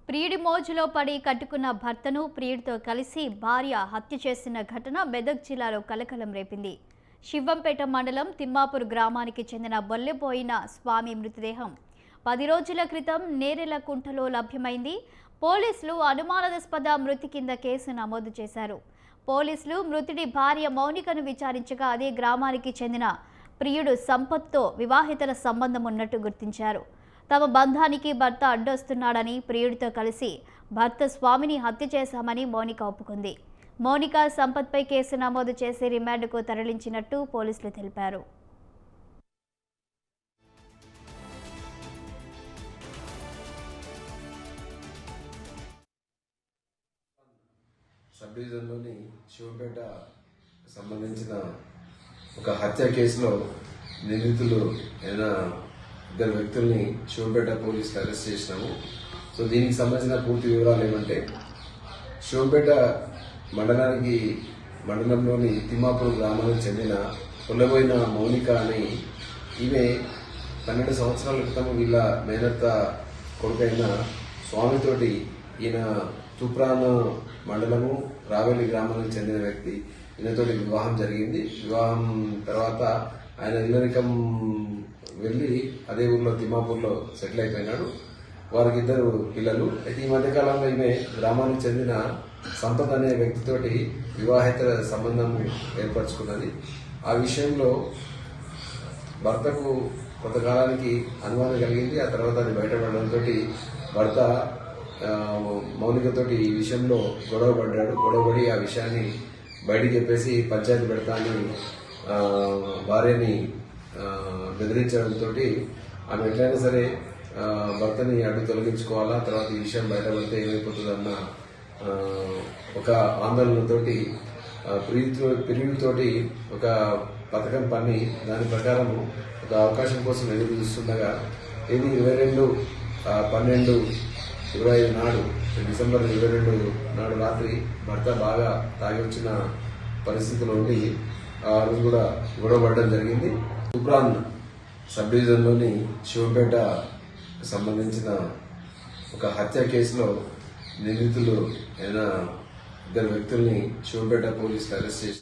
ప్రియుడి మోజులో పడి కట్టుకున్న భర్తను ప్రియుడితో కలిసి భార్య హత్య చేసిన ఘటన మెదక్ జిల్లాలో కలకలం రేపింది. శివంపేట మండలం తిమ్మాపూర్ గ్రామానికి చెందిన బొల్లెపోయిన స్వామి మృతదేహం 10 రోజుల క్రితం నేరెల కుంటలో లభ్యమైంది. పోలీసులు అనుమానాస్పద మృతి కింద కేసు నమోదు చేశారు. పోలీసులు మృతుడి భార్య మౌనికను విచారించగా అదే గ్రామానికి చెందిన ప్రియుడు సంపత్తో వివాహితల సంబంధం ఉన్నట్టు గుర్తించారు. తమ బంధానికి భర్త అడ్డొస్తున్నాడని ప్రియుడితో కలిసి భర్త స్వామిని హత్య చేశామని మౌనిక ఒప్పుకుంది. మౌనిక సంపత్పై కేసు నమోదు చేసి రిమాండ్కు తరలించినట్టు పోలీసులు తెలిపారు. సబ్ డివిజన్లోని శివంపేట సంబంధించిన ఒక హత్య కేసులో నిందితులు అయిన ఇద్దరు వ్యక్తుల్ని శివంపేట పోలీసులు అరెస్ట్ చేసినాము. సో దీనికి సంబంధించిన పూర్తి వివరాలు ఏమంటే, శివంపేట మండలంలోని తిమ్మాపూర్ గ్రామానికి చెందిన పొల్లబోయిన మౌనిక అని ఈమె 12 సంవత్సరాల క్రితం వీళ్ళ మేనత్త కొడుకైన స్వామితోటి, ఈయన తూప్రాన్ మండలము రావేలి గ్రామానికి చెందిన వ్యక్తి, ఈయనతోటి వివాహం జరిగింది. వివాహం తర్వాత ఆయన ఇల్లరికం వెళ్ళి అదే ఊర్లో తిమ్మాపూర్లో సెటిల్ అయిపోయినాడు. వారికి 2 పిల్లలు. అయితే ఈ మధ్యకాలంలో ఈమె గ్రామానికి చెందిన సంపత్ అనే వ్యక్తితోటి వివాహేతర సంబంధం ఏర్పరచుకున్నది. ఆ విషయంలో భర్తకు కొంతకాలానికి అనుమానం కలిగింది. ఆ తర్వాత అది బయటపడడంతో భర్త మౌనికతోటి ఈ విషయంలో గొడవపడి ఆ విషయాన్ని బయటికి చెప్పేసి పంచాయతీ పెడతా అని భార్యని బెదిరించడంతో ఆమె ఎట్లయినా సరే భర్తని అడ్డు తొలగించుకోవాలా, తర్వాత ఈ విషయం బయటపడితే ఏమైపోతుందన్న ఒక ఆందోళనతోటి ప్రియుడితోటి ఒక పథకం పన్ని దాని ప్రకారం ఒక అవకాశం కోసం ఎదురు చూస్తుండగా ఇది 22/12/25 నాడు, డిసెంబర్ 22 నాడు రాత్రి భర్త బాగా తాగి వచ్చిన పరిస్థితిలో ఉండి ఆ రోజు కూడా గొడవపడడం జరిగింది. తూప్రాన్ సబ్ డివిజన్లోని శివంపేట సంబంధించిన ఒక హత్య కేసులో నిందితులు అయిన ఇద్దరు వ్యక్తుల్ని శివంపేట పోలీసులు అరెస్ట్ చేసి